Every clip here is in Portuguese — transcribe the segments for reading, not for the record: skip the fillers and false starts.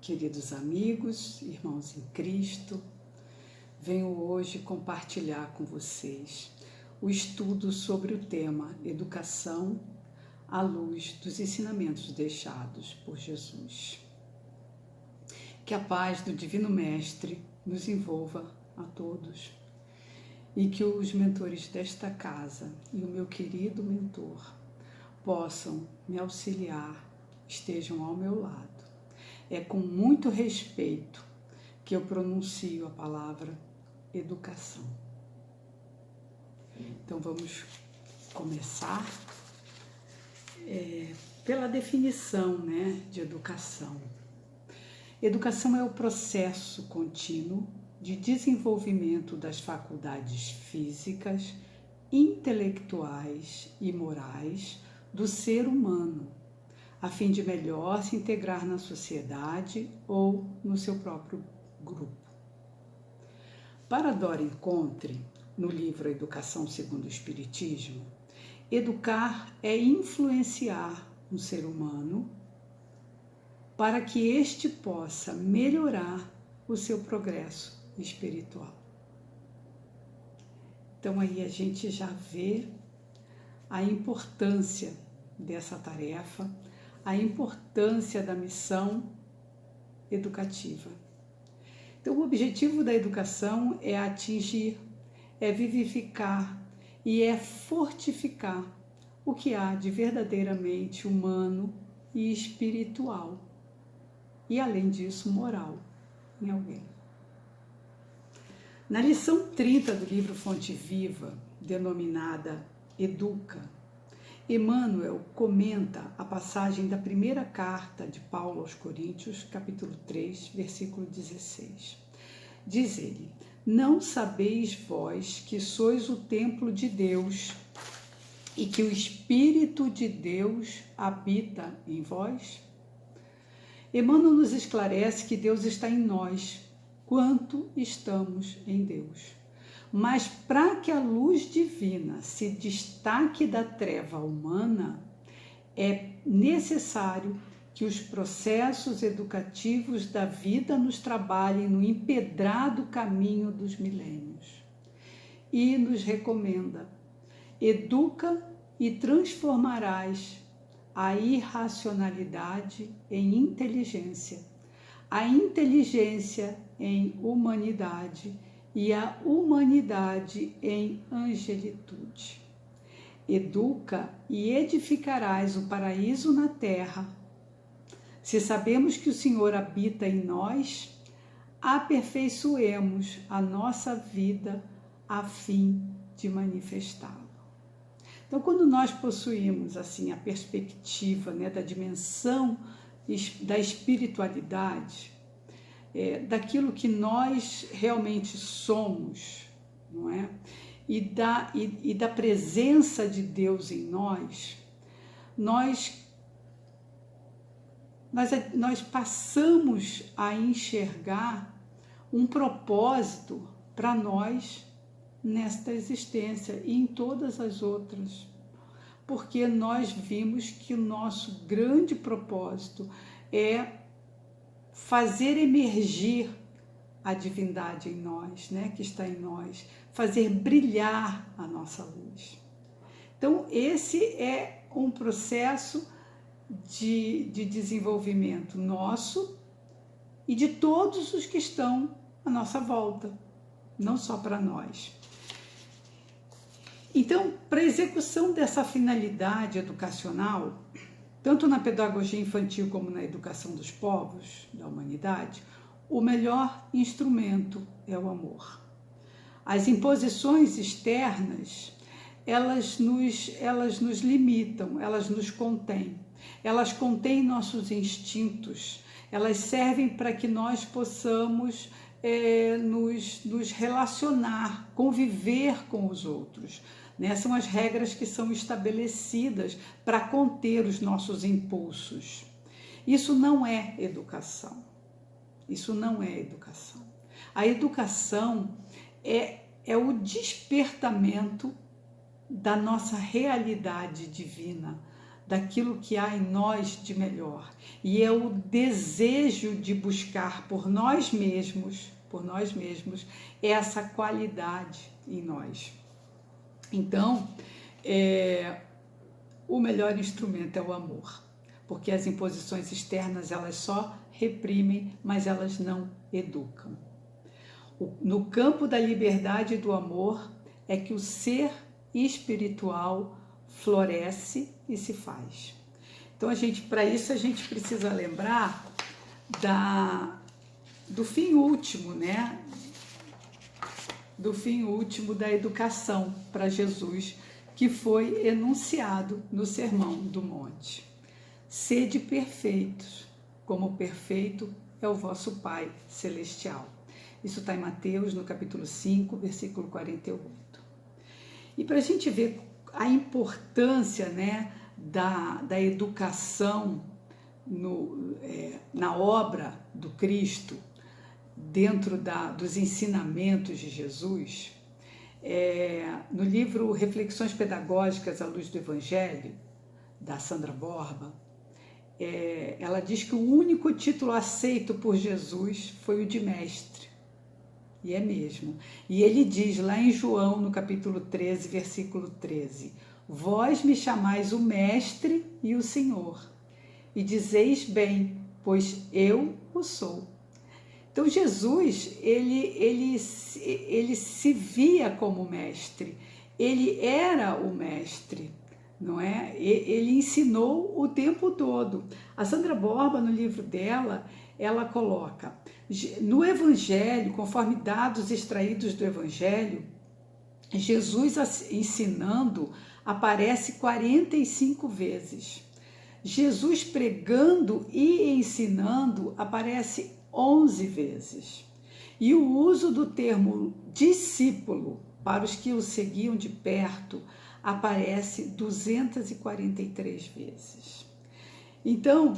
queridos amigos, irmãos em Cristo, venho hoje compartilhar com vocês o estudo sobre o tema Educação à luz dos ensinamentos deixados por Jesus. Que a paz do Divino Mestre nos envolva a todos e que os mentores desta casa e o meu querido mentor possam me auxiliar, estejam ao meu lado. É com muito respeito que eu pronuncio a palavra educação. Então vamos começar pela definição, de educação. Educação é o processo contínuo de desenvolvimento das faculdades físicas, intelectuais e morais do ser humano, a fim de melhor se integrar na sociedade ou no seu próprio grupo. Para Dora Encontre, no livro Educação segundo o Espiritismo, educar é influenciar um ser humano para que este possa melhorar o seu progresso espiritual. Então aí a gente já vê a importância dessa tarefa, a importância da missão educativa. Então, o objetivo da educação é atingir, é vivificar e é fortificar o que há de verdadeiramente humano e espiritual. E, além disso, moral em alguém. Na lição 30 do livro Fonte Viva, denominada Educa, Emmanuel comenta a passagem da primeira carta de Paulo aos Coríntios, capítulo 3, versículo 16. Diz ele: não sabeis vós que sois o templo de Deus e que o Espírito de Deus habita em vós? Emmanuel nos esclarece que Deus está em nós, quanto estamos em Deus. Mas para que a luz divina se destaque da treva humana, é necessário que os processos educativos da vida nos trabalhem no empedrado caminho dos milênios. E nos recomenda: educa e transformarás a irracionalidade em inteligência, a inteligência em humanidade e a humanidade em angelitude. Educa e edificarás o paraíso na terra. Se sabemos que o Senhor habita em nós, aperfeiçoemos a nossa vida a fim de manifestá-lo. Então, quando nós possuímos assim a perspectiva da dimensão da espiritualidade, daquilo que nós realmente somos, não é? E da presença de Deus em nós, nós passamos a enxergar um propósito para nós nesta existência e em todas as outras, porque nós vimos que o nosso grande propósito é fazer emergir a divindade em nós, que está em nós, fazer brilhar a nossa luz. Então, esse é um processo de desenvolvimento nosso e de todos os que estão à nossa volta, não só para nós. Então, para a execução dessa finalidade educacional, tanto na pedagogia infantil como na educação dos povos, da humanidade, o melhor instrumento é o amor. As imposições externas, elas nos limitam, elas nos contêm. Elas contêm nossos instintos, elas servem para que nós possamos nos relacionar, conviver com os outros. São as regras que são estabelecidas para conter os nossos impulsos. Isso não é educação. Isso não é educação. A educação é o despertamento da nossa realidade divina, daquilo que há em nós de melhor. E é o desejo de buscar por nós mesmos, essa qualidade em nós. Então, o melhor instrumento é o amor, porque as imposições externas elas só reprimem, mas elas não educam. No campo da liberdade e do amor é que o ser espiritual floresce e se faz. Então, para isso a gente precisa lembrar do fim último, né? Do fim último da educação para Jesus, que foi enunciado no Sermão do Monte. Sede perfeitos, como perfeito é o vosso Pai Celestial. Isso está em Mateus, no capítulo 5, versículo 48. E para a gente ver a importância, né, da educação na obra do Cristo, dentro dos ensinamentos de Jesus, no livro Reflexões Pedagógicas à Luz do Evangelho, da Sandra Borba, ela diz que o único título aceito por Jesus foi o de mestre. E é mesmo. E ele diz lá em João, no capítulo 13, versículo 13, vós me chamais o mestre e o Senhor, e dizeis bem, pois eu o sou. Então Jesus, ele se via como mestre, ele era o mestre, não é? Ele ensinou o tempo todo. A Sandra Borba, no livro dela, ela coloca, no Evangelho, conforme dados extraídos do Evangelho, Jesus ensinando aparece 45 vezes. Jesus pregando e ensinando aparece 11 vezes. E o uso do termo discípulo para os que o seguiam de perto aparece 243 vezes. Então,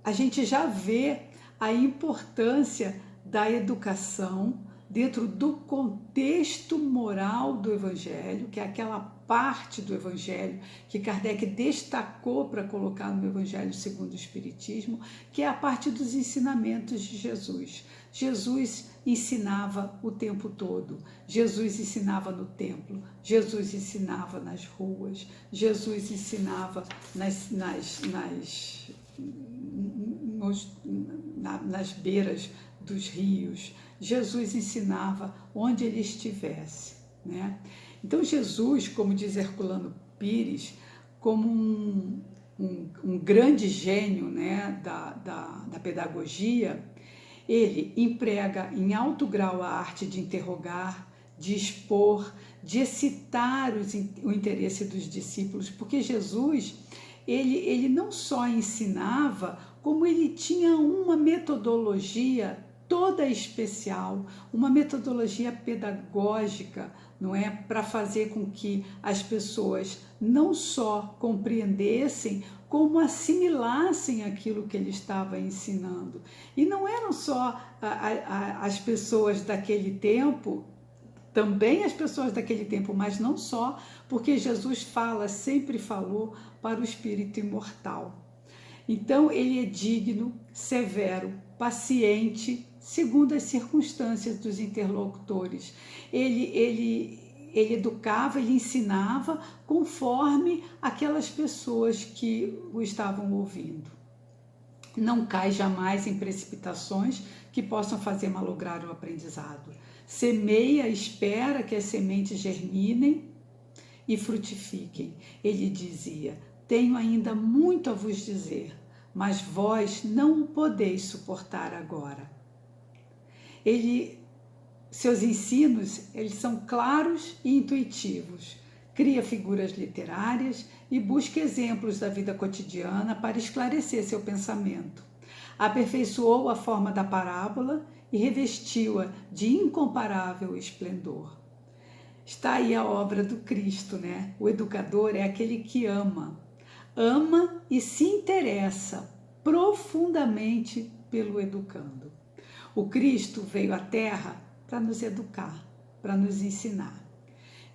a gente já vê a importância da educação dentro do contexto moral do Evangelho, que é aquela parte do Evangelho que Kardec destacou para colocar no Evangelho segundo o Espiritismo, que é a parte dos ensinamentos de Jesus. Jesus ensinava o tempo todo, Jesus ensinava no templo, Jesus ensinava nas ruas, Jesus ensinava nas beiras dos rios, Jesus ensinava onde ele estivesse, né? Então Jesus, como diz Herculano Pires, como um grande gênio, né, da pedagogia, ele emprega em alto grau a arte de interrogar, de expor, de excitar o interesse dos discípulos, porque Jesus, ele não só ensinava, como ele tinha uma metodologia toda especial, uma metodologia pedagógica, não é, para fazer com que as pessoas não só compreendessem, como assimilassem aquilo que ele estava ensinando. E não eram só as pessoas daquele tempo, também as pessoas daquele tempo, mas não só, porque Jesus sempre falou para o espírito imortal. Então, ele é digno, severo, paciente, segundo as circunstâncias dos interlocutores. Ele educava, ele ensinava conforme aquelas pessoas que o estavam ouvindo. Não cai jamais em precipitações que possam fazer malograr o aprendizado. Semeia, espera que as sementes germinem e frutifiquem. Ele dizia, tenho ainda muito a vos dizer, mas vós não o podeis suportar agora. Seus ensinos, eles são claros e intuitivos. Cria figuras literárias e busca exemplos da vida cotidiana para esclarecer seu pensamento. Aperfeiçoou a forma da parábola e revestiu-a de incomparável esplendor. Está aí a obra do Cristo, né? O educador é aquele que ama e se interessa profundamente pelo educando. O Cristo veio à Terra para nos educar, para nos ensinar.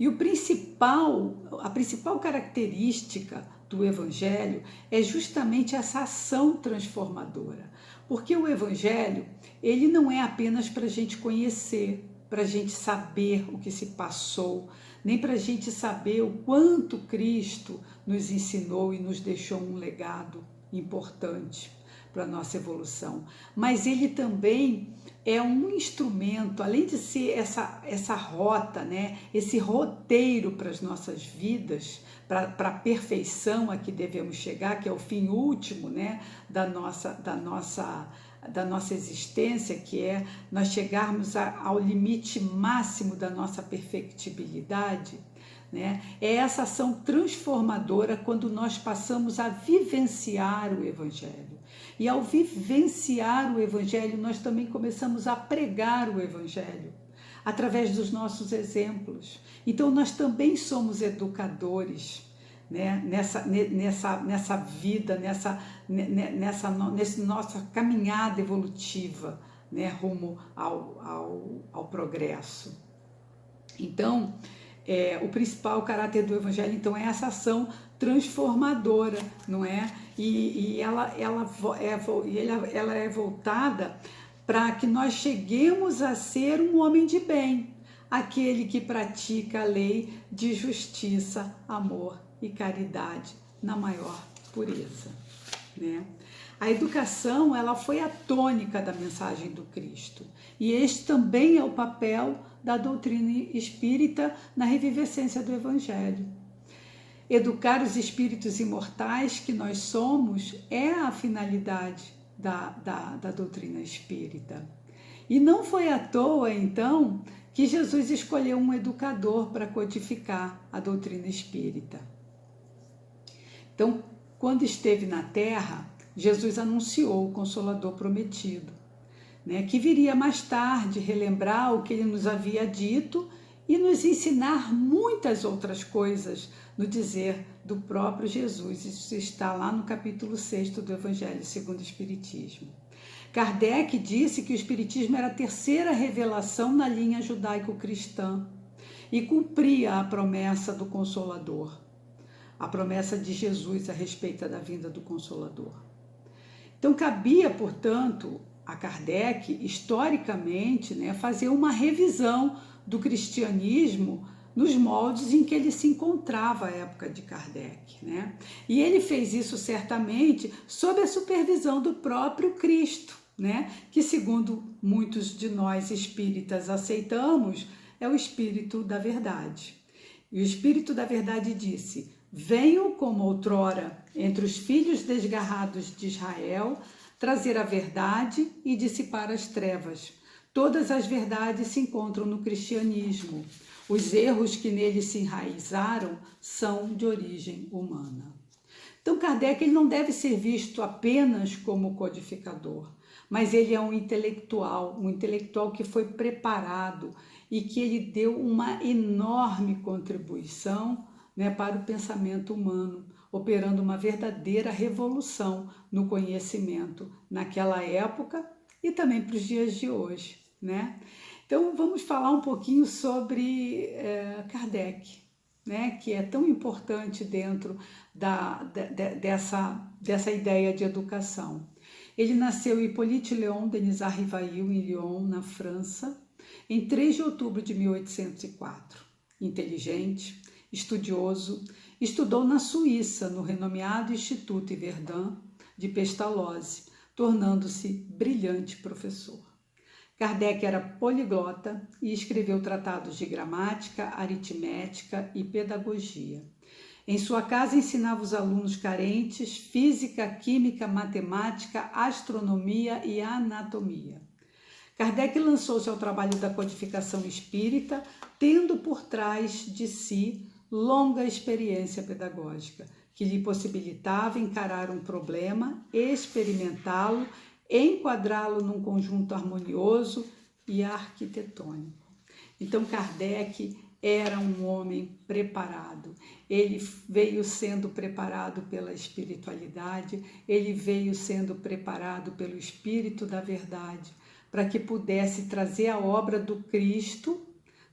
E a principal característica do Evangelho é justamente essa ação transformadora. Porque o Evangelho, ele não é apenas para a gente conhecer, para a gente saber o que se passou, nem para a gente saber o quanto Cristo nos ensinou e nos deixou um legado importante para a nossa evolução. Mas ele também é um instrumento, além de ser essa rota, né? Esse roteiro para as nossas vidas, para a perfeição a que devemos chegar, que é o fim último, né? da nossa existência, que é nós chegarmos ao limite máximo da nossa perfectibilidade, né? É essa ação transformadora quando nós passamos a vivenciar o Evangelho. E ao vivenciar o Evangelho, nós também começamos a pregar o Evangelho através dos nossos exemplos. Então, nós também somos educadores, né? nessa vida, nessa nossa caminhada evolutiva, né? Rumo ao progresso. Então, o principal caráter do Evangelho, então, é essa ação transformadora, não é? E ela é voltada para que nós cheguemos a ser um homem de bem, aquele que pratica a lei de justiça, amor e caridade na maior pureza, né? A educação, ela foi a tônica da mensagem do Cristo. E este também é o papel da doutrina espírita na revivescência do Evangelho. Educar os espíritos imortais que nós somos é a finalidade da doutrina espírita. E não foi à toa, então, que Jesus escolheu um educador para codificar a doutrina espírita. Então, quando esteve na Terra, Jesus anunciou o Consolador prometido, né, que viria mais tarde relembrar o que ele nos havia dito e nos ensinar muitas outras coisas no dizer do próprio Jesus. Isso está lá no capítulo 6 do Evangelho segundo o Espiritismo. Kardec disse que o Espiritismo era a terceira revelação na linha judaico-cristã e cumpria a promessa do Consolador, a promessa de Jesus a respeito da vinda do Consolador. Então, cabia, portanto, a Kardec, historicamente, né, fazer uma revisão do cristianismo nos moldes em que ele se encontrava à época de Kardec, né? E ele fez isso certamente sob a supervisão do próprio Cristo, né? Que, segundo muitos de nós espíritas aceitamos, é o Espírito da Verdade. E o Espírito da Verdade disse: venho como outrora entre os filhos desgarrados de Israel, trazer a verdade e dissipar as trevas. Todas as verdades se encontram no cristianismo. Os erros que nele se enraizaram são de origem humana. Então, Kardec, ele não deve ser visto apenas como codificador, mas ele é um intelectual que foi preparado e que ele deu uma enorme contribuição, né, para o pensamento humano, operando uma verdadeira revolução no conhecimento naquela época e também para os dias de hoje, né? Então, vamos falar um pouquinho sobre Kardec, né, que é tão importante dentro dessa ideia de educação. Ele nasceu em Hippolyte Léon Denisard Rivail, em Lyon, na França, em 3 de outubro de 1804. Inteligente, estudioso, estudou na Suíça, no renomeado Instituto Yverdun de Pestalozzi, tornando-se brilhante professor. Kardec era poliglota e escreveu tratados de gramática, aritmética e pedagogia. Em sua casa ensinava os alunos carentes física, química, matemática, astronomia e anatomia. Kardec lançou-se ao trabalho da codificação espírita, tendo por trás de si longa experiência pedagógica, que lhe possibilitava encarar um problema, experimentá-lo, enquadrá-lo num conjunto harmonioso e arquitetônico. Então, Kardec era um homem preparado. Ele veio sendo preparado pela espiritualidade, ele veio sendo preparado pelo Espírito da Verdade, para que pudesse trazer a obra do Cristo,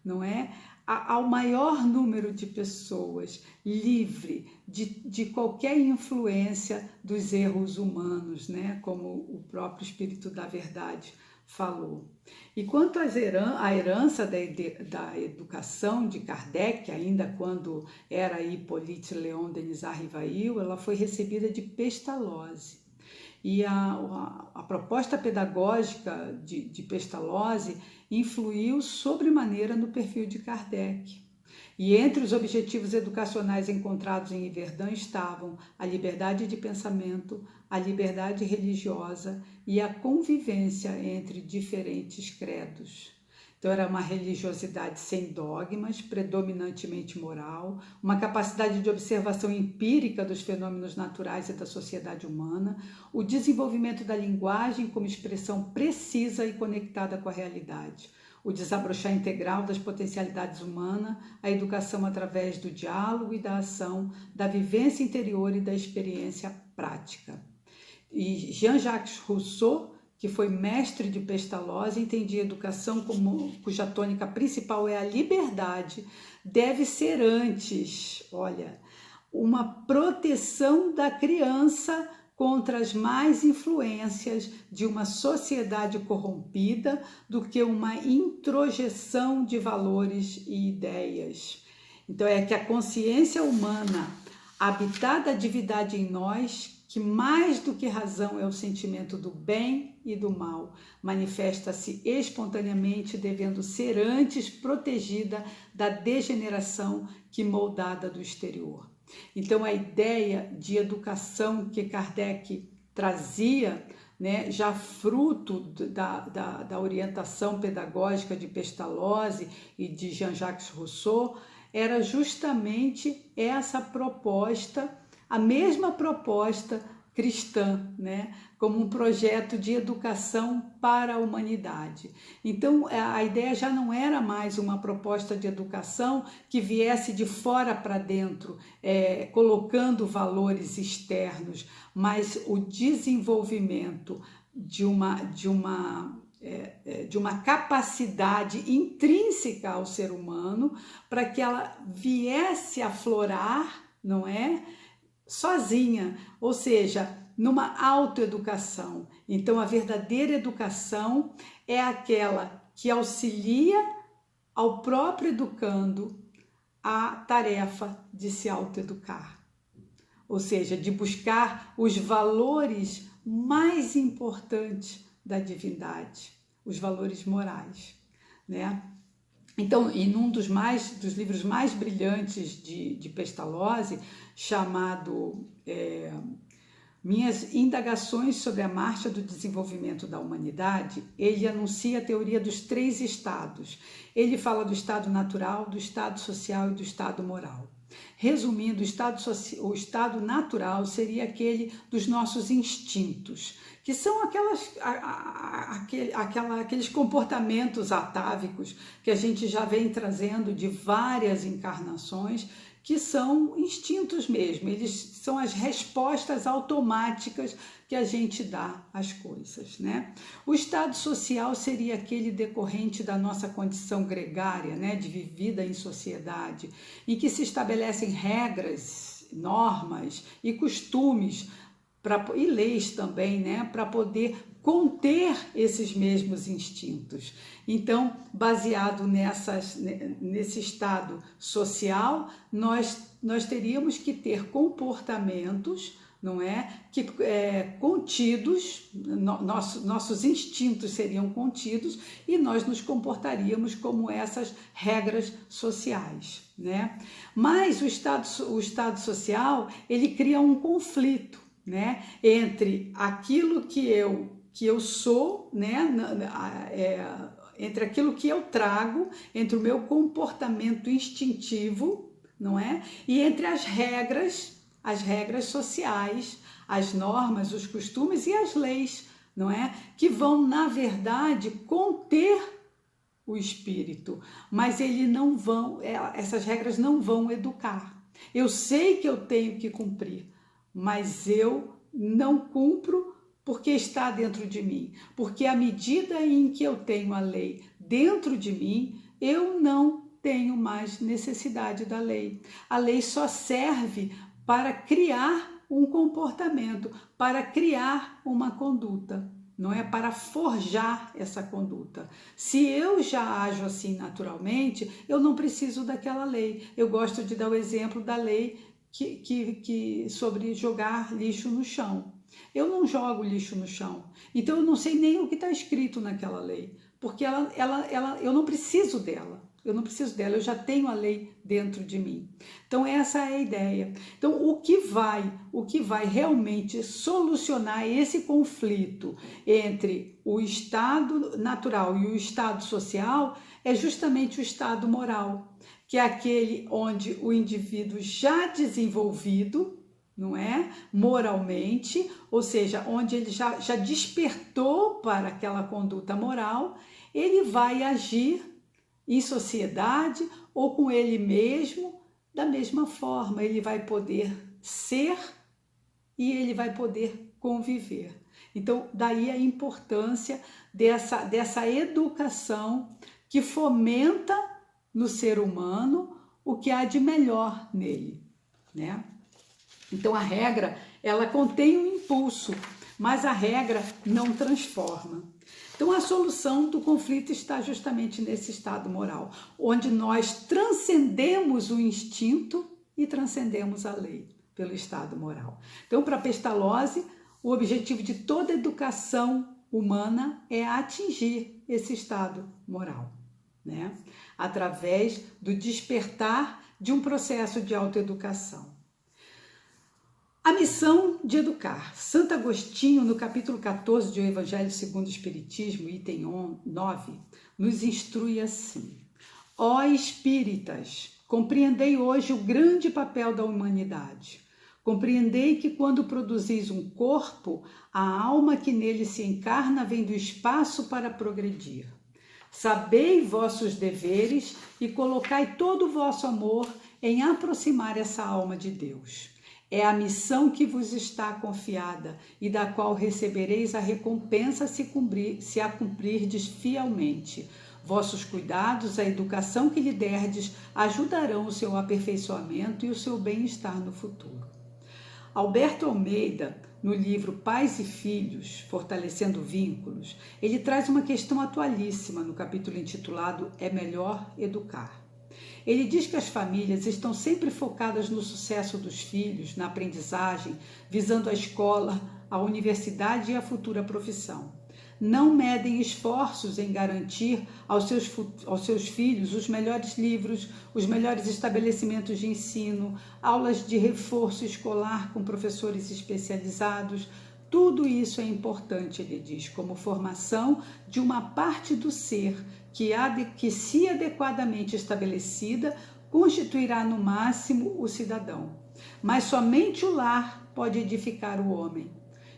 não é? ao maior número de pessoas, livre de qualquer influência dos erros humanos, né? Como o próprio Espírito da Verdade falou. E quanto à herança da educação de Kardec, ainda quando era Hippolyte Léon Denis Rivail, ela foi recebida de Pestalozzi. E a proposta pedagógica de Pestalozzi influiu sobremaneira no perfil de Kardec. E entre os objetivos educacionais encontrados em Yverdun estavam a liberdade de pensamento, a liberdade religiosa e a convivência entre diferentes credos. Então, era uma religiosidade sem dogmas, predominantemente moral, uma capacidade de observação empírica dos fenômenos naturais e da sociedade humana, o desenvolvimento da linguagem como expressão precisa e conectada com a realidade, o desabrochar integral das potencialidades humanas, a educação através do diálogo e da ação, da vivência interior e da experiência prática. E Jean-Jacques Rousseau, que foi mestre de Pestalozzi, entendia a educação cuja tônica principal é a liberdade, deve ser antes, uma proteção da criança contra as más influências de uma sociedade corrompida do que uma introjeção de valores e ideias. Então, é que a consciência humana, habitada a divindade em nós, que mais do que razão é o sentimento do bem e do mal, manifesta-se espontaneamente, devendo ser antes protegida da degeneração que moldada do exterior. Então, a ideia de educação que Kardec trazia, né, já fruto da orientação pedagógica de Pestalozzi e de Jean-Jacques Rousseau, era justamente essa proposta, a mesma proposta cristã, né? Como um projeto de educação para a humanidade. Então, a ideia já não era mais uma proposta de educação que viesse de fora para dentro, colocando valores externos, mas o desenvolvimento de uma capacidade intrínseca ao ser humano para que ela viesse a aflorar, não é? Sozinha, ou seja, numa autoeducação. Então, a verdadeira educação é aquela que auxilia ao próprio educando a tarefa de se autoeducar, ou seja, de buscar os valores mais importantes da divindade, os valores morais, né? Então, em um dos livros mais brilhantes de Pestalozzi, chamado Minhas Indagações sobre a Marcha do Desenvolvimento da Humanidade, ele anuncia a teoria dos 3 estados. Ele fala do estado natural, do estado social e do estado moral. Resumindo, o estado natural seria aquele dos nossos instintos, que são aqueles comportamentos atávicos que a gente já vem trazendo de várias encarnações, que são instintos mesmo, eles são as respostas automáticas que a gente dá às coisas, né? O estado social seria aquele decorrente da nossa condição gregária, né, de vivida em sociedade, em que se estabelecem regras, normas e costumes e leis também, né, para poder conter esses mesmos instintos. Então, baseado nesse estado social, nós teríamos que ter comportamentos, não é, contidos, nossos instintos seriam contidos e nós nos comportaríamos como essas regras sociais, né? Mas o estado social, ele cria um conflito, né, entre aquilo que eu sou, né, entre aquilo que eu trago, entre o meu comportamento instintivo, não é? E entre as regras sociais, as normas, os costumes e as leis, não é? Que vão, na verdade, conter o espírito, mas essas regras não vão educar. Eu sei que eu tenho que cumprir, mas eu não cumpro porque está dentro de mim. Porque à medida em que eu tenho a lei dentro de mim, eu não tenho mais necessidade da lei. A lei só serve para criar um comportamento, para criar uma conduta, não é para forjar essa conduta. Se eu já ajo assim naturalmente, eu não preciso daquela lei. Eu gosto de dar o exemplo da lei sobre jogar lixo no chão. Eu não jogo lixo no chão, então eu não sei nem o que está escrito naquela lei, porque eu não preciso dela. Eu não preciso dela, eu já tenho a lei dentro de mim. Então essa é a ideia. Então o que vai realmente solucionar esse conflito entre o estado natural e o estado social é justamente o estado moral, que é aquele onde o indivíduo já desenvolvido, não é? Moralmente, ou seja, onde ele já despertou para aquela conduta moral, ele vai agir em sociedade ou com ele mesmo, da mesma forma, ele vai poder ser e ele vai poder conviver. Então, daí a importância dessa educação que fomenta no ser humano o que há de melhor nele, né? Então, a regra, ela contém um impulso, mas a regra não transforma. Então, a solução do conflito está justamente nesse estado moral, onde nós transcendemos o instinto e transcendemos a lei pelo estado moral. Então, para Pestalozzi, o objetivo de toda educação humana é atingir esse estado moral, né? Através do despertar de um processo de autoeducação. A missão de educar. Santo Agostinho, no capítulo 14 de O Evangelho segundo o Espiritismo, item 9, nos instrui assim: Ó espíritas, compreendei hoje o grande papel da humanidade. Compreendei que quando produzis um corpo, a alma que nele se encarna vem do espaço para progredir. Sabei vossos deveres e colocai todo o vosso amor em aproximar essa alma de Deus. É a missão que vos está confiada e da qual recebereis a recompensa se a cumprirdes fielmente. Vossos cuidados, a educação que lhe derdes, ajudarão o seu aperfeiçoamento e o seu bem-estar no futuro. Alberto Almeida, no livro Pais e Filhos, Fortalecendo Vínculos, ele traz uma questão atualíssima no capítulo intitulado É Melhor Educar. Ele diz que as famílias estão sempre focadas no sucesso dos filhos, na aprendizagem, visando a escola, a universidade e a futura profissão. Não medem esforços em garantir aos seus filhos os melhores livros, os melhores estabelecimentos de ensino, aulas de reforço escolar com professores especializados. Tudo isso é importante, ele diz, como formação de uma parte do ser que, se adequadamente estabelecida, constituirá no máximo o cidadão. Mas somente o lar pode edificar o homem.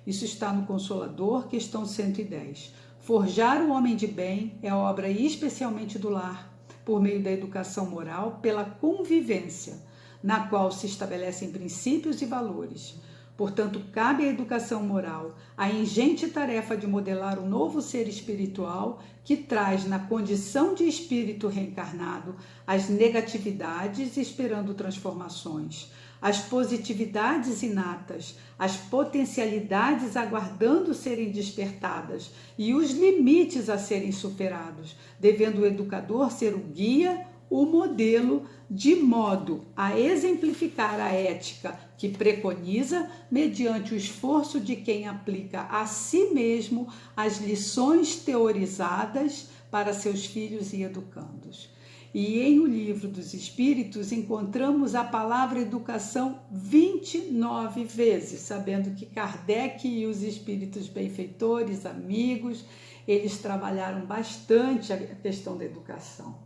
Isso está no Consolador, questão 110. Forjar o homem de bem é obra especialmente do lar, por meio da educação moral, pela convivência, na qual se estabelecem princípios e valores. Portanto, cabe à educação moral a ingente tarefa de modelar o novo ser espiritual que traz na condição de espírito reencarnado as negatividades esperando transformações, as positividades inatas, as potencialidades aguardando serem despertadas e os limites a serem superados, devendo o educador ser o guia, o modelo, de modo a exemplificar a ética que preconiza, mediante o esforço de quem aplica a si mesmo as lições teorizadas para seus filhos e educandos. E em O Livro dos Espíritos encontramos a palavra educação 29 vezes, sabendo que Kardec e os espíritos benfeitores, amigos, eles trabalharam bastante a questão da educação.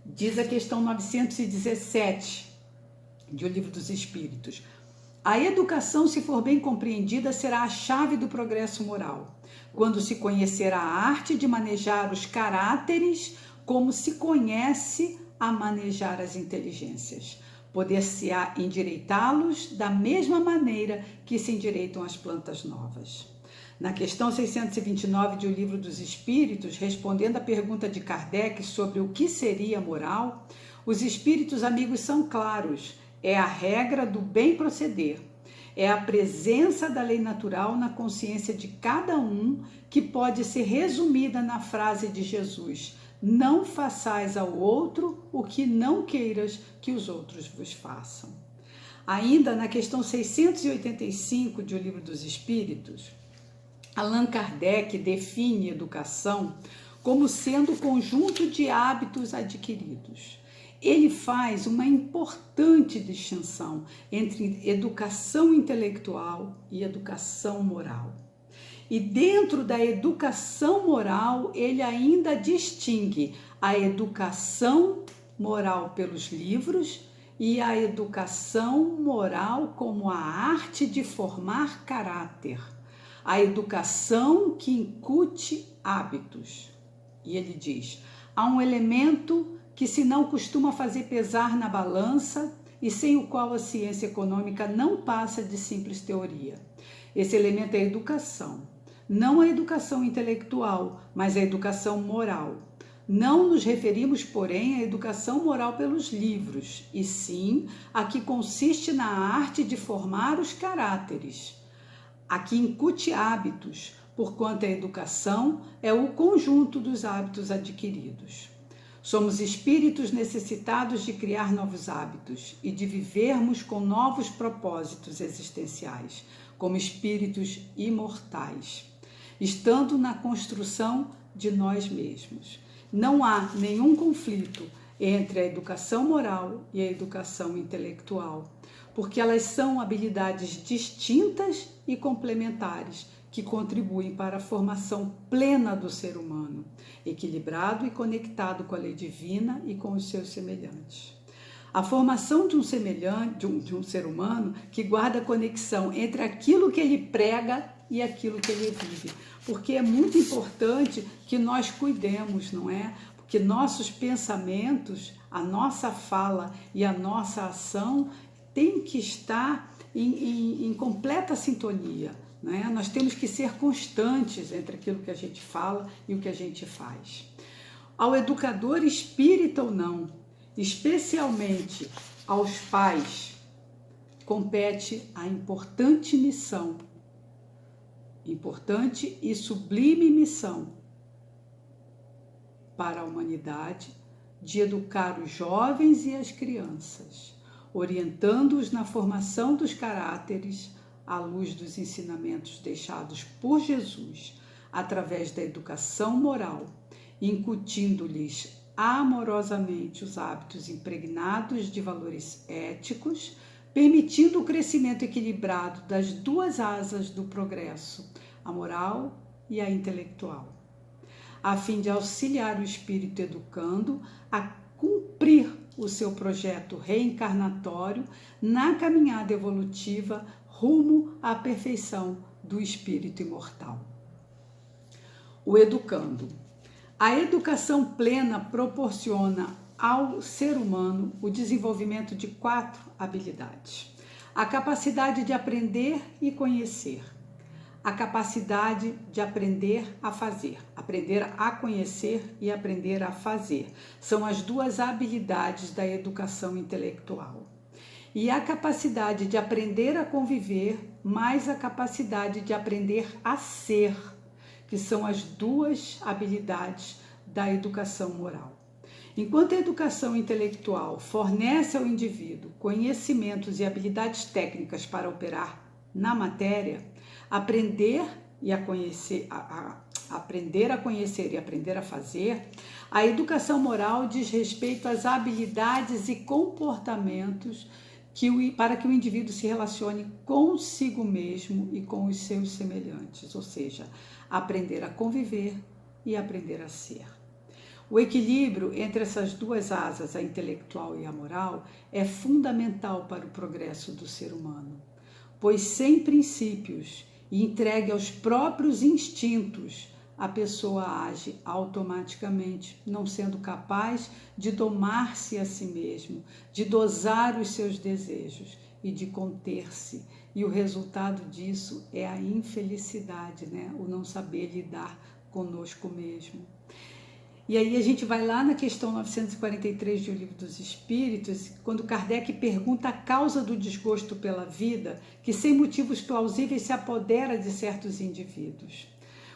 Diz a questão 917 de O Livro dos Espíritos: a educação, se for bem compreendida, será a chave do progresso moral, quando se conhecer a arte de manejar os caráteres como se conhece a manejar as inteligências. Poder-se-á endireitá-los da mesma maneira que se endireitam as plantas novas. Na questão 629 de O Livro dos Espíritos, respondendo à pergunta de Kardec sobre o que seria moral, os espíritos amigos são claros: é a regra do bem proceder. É a presença da lei natural na consciência de cada um, que pode ser resumida na frase de Jesus: não façais ao outro o que não queiras que os outros vos façam. Ainda na questão 685 de O Livro dos Espíritos, Allan Kardec define educação como sendo o conjunto de hábitos adquiridos. Ele faz uma importante distinção entre educação intelectual e educação moral. E dentro da educação moral, ele ainda distingue a educação moral pelos livros e a educação moral como a arte de formar caráter, a educação que incute hábitos. E ele diz: há um elemento que se não costuma fazer pesar na balança e sem o qual a ciência econômica não passa de simples teoria. Esse elemento é a educação. Não a educação intelectual, mas a educação moral. Não nos referimos, porém, à educação moral pelos livros, e sim a que consiste na arte de formar os caráteres, a que incute hábitos, porquanto a educação é o conjunto dos hábitos adquiridos. Somos espíritos necessitados de criar novos hábitos e de vivermos com novos propósitos existenciais, como espíritos imortais, estando na construção de nós mesmos. Não há nenhum conflito entre a educação moral e a educação intelectual, porque elas são habilidades distintas e complementares que contribuem para a formação plena do ser humano, equilibrado e conectado com a lei divina e com os seus semelhantes. A formação de um ser humano que guarda conexão entre aquilo que ele prega e aquilo que ele vive, porque é muito importante que nós cuidemos, não é? Porque nossos pensamentos, a nossa fala e a nossa ação tem que estar em completa sintonia, né? Nós temos que ser constantes entre aquilo que a gente fala e o que a gente faz. Ao educador espírita ou não, especialmente aos pais, compete a importante missão, importante e sublime missão para a humanidade de educar os jovens e as crianças, orientando-os na formação dos caráteres à luz dos ensinamentos deixados por Jesus, através da educação moral, incutindo-lhes amorosamente os hábitos impregnados de valores éticos, permitindo o crescimento equilibrado das duas asas do progresso, a moral e a intelectual, a fim de auxiliar o espírito educando a cumprir o seu projeto reencarnatório na caminhada evolutiva rumo à perfeição do espírito imortal. O educando. A educação plena proporciona ao ser humano o desenvolvimento de 4 habilidades: a capacidade de aprender e conhecer, a capacidade de aprender a fazer, aprender a conhecer e aprender a fazer. São as 2 habilidades da educação intelectual. E a capacidade de aprender a conviver, mais a capacidade de aprender a ser, que são as 2 habilidades da educação moral. Enquanto a educação intelectual fornece ao indivíduo conhecimentos e habilidades técnicas para operar na matéria, aprender a conhecer e aprender a fazer, a educação moral diz respeito às habilidades e comportamentos para que o indivíduo se relacione consigo mesmo e com os seus semelhantes, ou seja, aprender a conviver e aprender a ser. O equilíbrio entre essas 2 asas, a intelectual e a moral, é fundamental para o progresso do ser humano, pois sem princípios e entregue aos próprios instintos, a pessoa age automaticamente, não sendo capaz de domar-se a si mesmo, de dosar os seus desejos e de conter-se e o resultado disso é a infelicidade, né? O não saber lidar conosco mesmo. E aí a gente vai lá na questão 943 do Livro dos Espíritos, quando Kardec pergunta a causa do desgosto pela vida, que sem motivos plausíveis se apodera de certos indivíduos.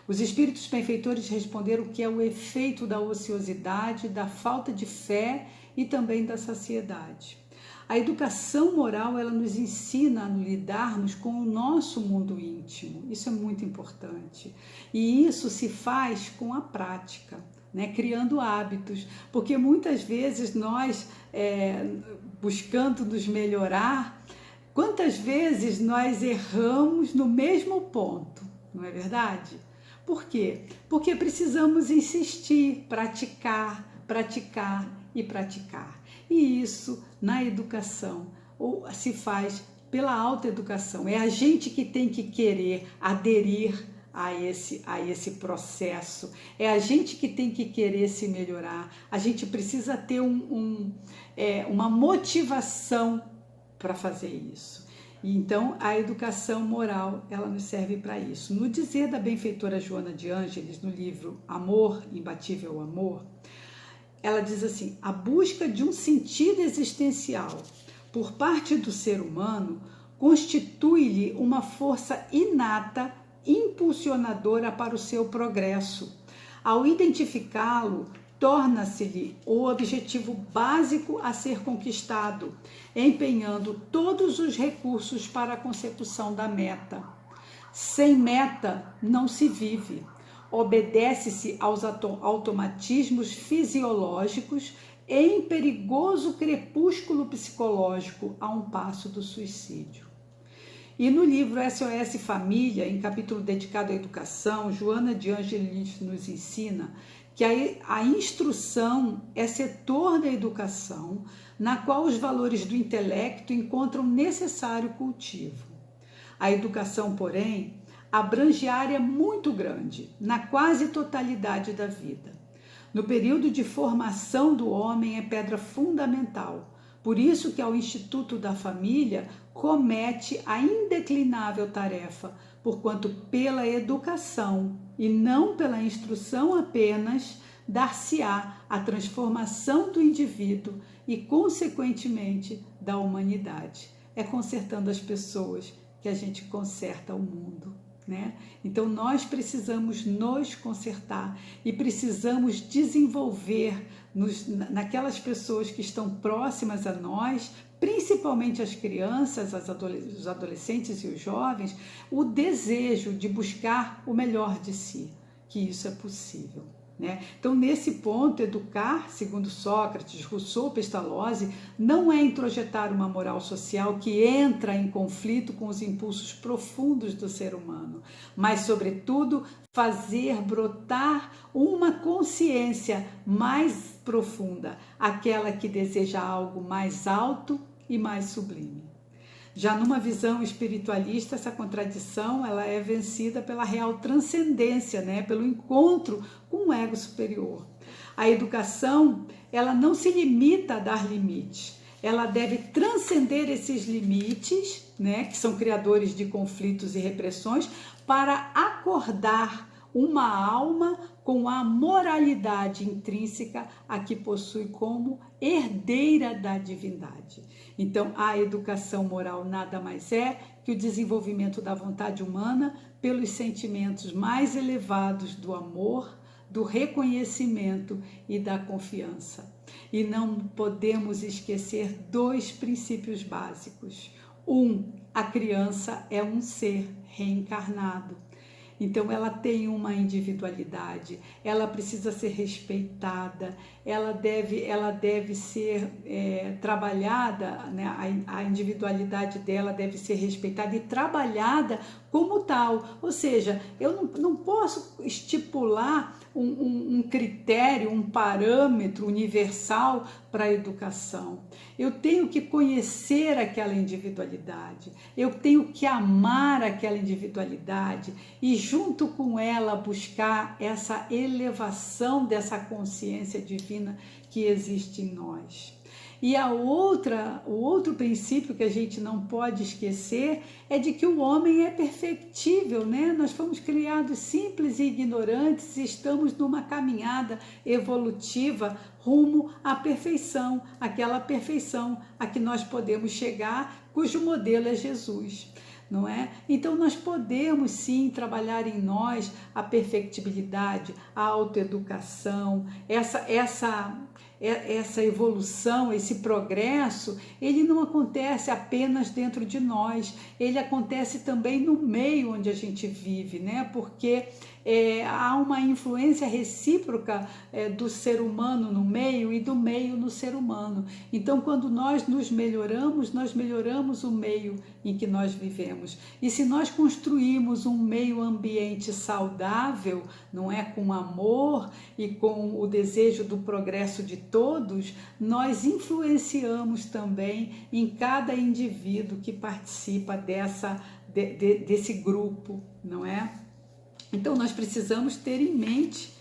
Os espíritos benfeitores responderam que é o efeito da ociosidade, da falta de fé e também da saciedade. A educação moral, ela nos ensina a lidarmos com o nosso mundo íntimo. Isso é muito importante. E isso se faz com a prática, né? Criando hábitos. Porque muitas vezes nós, buscando nos melhorar, quantas vezes nós erramos no mesmo ponto, não é verdade? Por quê? Porque precisamos insistir, praticar e praticar. E isso, na educação, se faz pela autoeducação. É a gente que tem que querer aderir a esse processo. É a gente que tem que querer se melhorar. A gente precisa ter uma motivação para fazer isso. Então, a educação moral, ela nos serve para isso. No dizer da benfeitora Joana de Ângeles, no livro Amor, Imbatível Amor, ela diz assim: a busca de um sentido existencial por parte do ser humano constitui-lhe uma força inata, impulsionadora para o seu progresso. Ao identificá-lo, torna-se-lhe o objetivo básico a ser conquistado, empenhando todos os recursos para a consecução da meta. Sem meta não se vive. Obedece-se aos automatismos fisiológicos em perigoso crepúsculo psicológico a um passo do suicídio. E no livro SOS Família, em capítulo dedicado à educação, Joana de Ângeles nos ensina que a instrução é setor da educação, na qual os valores do intelecto encontram necessário cultivo. A educação, porém, abrange área muito grande, na quase totalidade da vida. No período de formação do homem é pedra fundamental. Por isso que ao Instituto da Família comete a indeclinável tarefa, porquanto pela educação e não pela instrução apenas, dar-se-á a transformação do indivíduo e, consequentemente, da humanidade. É consertando as pessoas que a gente conserta o mundo, né? Então nós precisamos nos consertar e precisamos desenvolver naquelas pessoas que estão próximas a nós, principalmente as crianças, os adolescentes e os jovens, o desejo de buscar o melhor de si, que isso é possível, né? Então, nesse ponto, educar, segundo Sócrates, Rousseau, Pestalozzi, não é introjetar uma moral social que entra em conflito com os impulsos profundos do ser humano, mas, sobretudo, fazer brotar uma consciência mais profunda, aquela que deseja algo mais alto e mais sublime. Já numa visão espiritualista, essa contradição ela é vencida pela real transcendência, né? Pelo encontro com o ego superior. A educação ela não se limita a dar limites, ela deve transcender esses limites, né? Que são criadores de conflitos e repressões, para acordar uma alma com a moralidade intrínseca a que possui como herdeira da divindade. Então, a educação moral nada mais é que o desenvolvimento da vontade humana pelos sentimentos mais elevados do amor, do reconhecimento e da confiança. E não podemos esquecer dois princípios básicos. A criança é um ser reencarnado. Então, ela tem uma individualidade, ela precisa ser respeitada, ela deve ser trabalhada, né? A individualidade dela deve ser respeitada e trabalhada como tal. Ou seja, eu não posso estipular um critério, um parâmetro universal para a educação. Eu tenho que conhecer aquela individualidade, eu tenho que amar aquela individualidade e, junto com ela, buscar essa elevação dessa consciência divina que existe em nós. E o outro princípio que a gente não pode esquecer é de que o homem é perfectível, né? Nós fomos criados simples e ignorantes e estamos numa caminhada evolutiva rumo à perfeição, aquela perfeição a que nós podemos chegar, cujo modelo é Jesus. Não é? Então nós podemos sim trabalhar em nós a perfectibilidade, a autoeducação, essa evolução, esse progresso, ele não acontece apenas dentro de nós, ele acontece também no meio onde a gente vive, né? Porque há uma influência recíproca do ser humano no meio e do meio no ser humano. Então, quando nós nos melhoramos, nós melhoramos o meio em que nós vivemos. E se nós construímos um meio ambiente saudável, não é, com amor e com o desejo do progresso de todos, nós influenciamos também em cada indivíduo que participa desse grupo, não é? Então nós precisamos ter em mente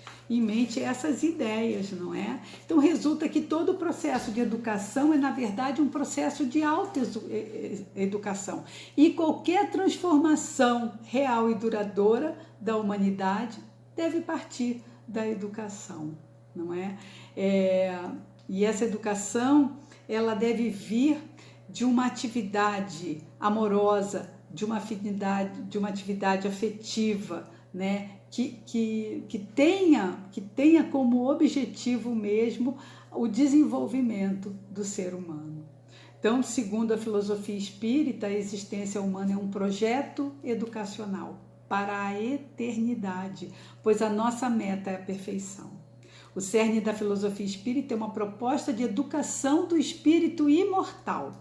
essas ideias, não é? Então resulta que todo o processo de educação é, na verdade, um processo de autoeducação. E qualquer transformação real e duradoura da humanidade deve partir da educação, não é? E essa educação, ela deve vir de uma atividade amorosa, de uma atividade afetiva, né? Que tenha como objetivo mesmo o desenvolvimento do ser humano. Então, segundo a filosofia espírita, a existência humana é um projeto educacional para a eternidade, pois a nossa meta é a perfeição. O cerne da filosofia espírita é uma proposta de educação do espírito imortal.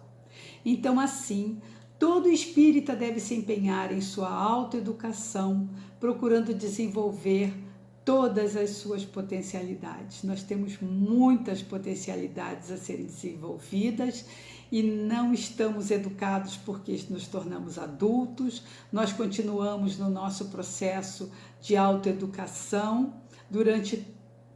Então, assim, todo espírita deve se empenhar em sua autoeducação, procurando desenvolver todas as suas potencialidades. Nós temos muitas potencialidades a serem desenvolvidas e não estamos educados porque nos tornamos adultos. Nós continuamos no nosso processo de autoeducação durante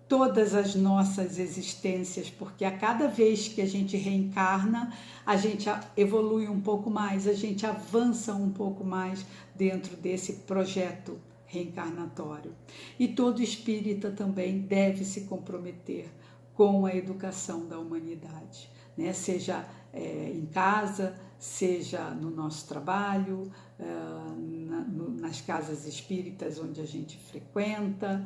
todas as nossas existências, porque a cada vez que a gente reencarna, a gente evolui um pouco mais, a gente avança um pouco mais dentro desse projeto reencarnatório. E todo espírita também deve se comprometer com a educação da humanidade, né? Seja em casa, seja no nosso trabalho, nas casas espíritas onde a gente frequenta,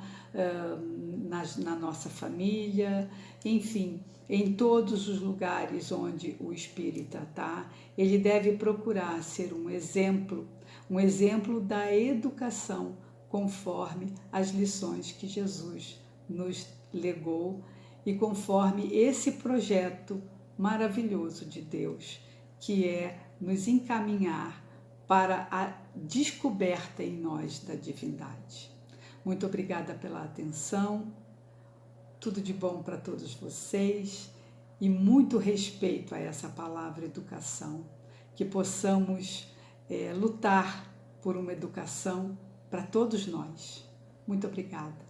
na nossa família, enfim, em todos os lugares onde o espírita está, ele deve procurar ser um exemplo da educação conforme as lições que Jesus nos legou e conforme esse projeto maravilhoso de Deus, que é nos encaminhar para a descoberta em nós da divindade. Muito obrigada pela atenção, tudo de bom para todos vocês e muito respeito a essa palavra educação, que possamos lutar por uma educação para todos nós. Muito obrigada.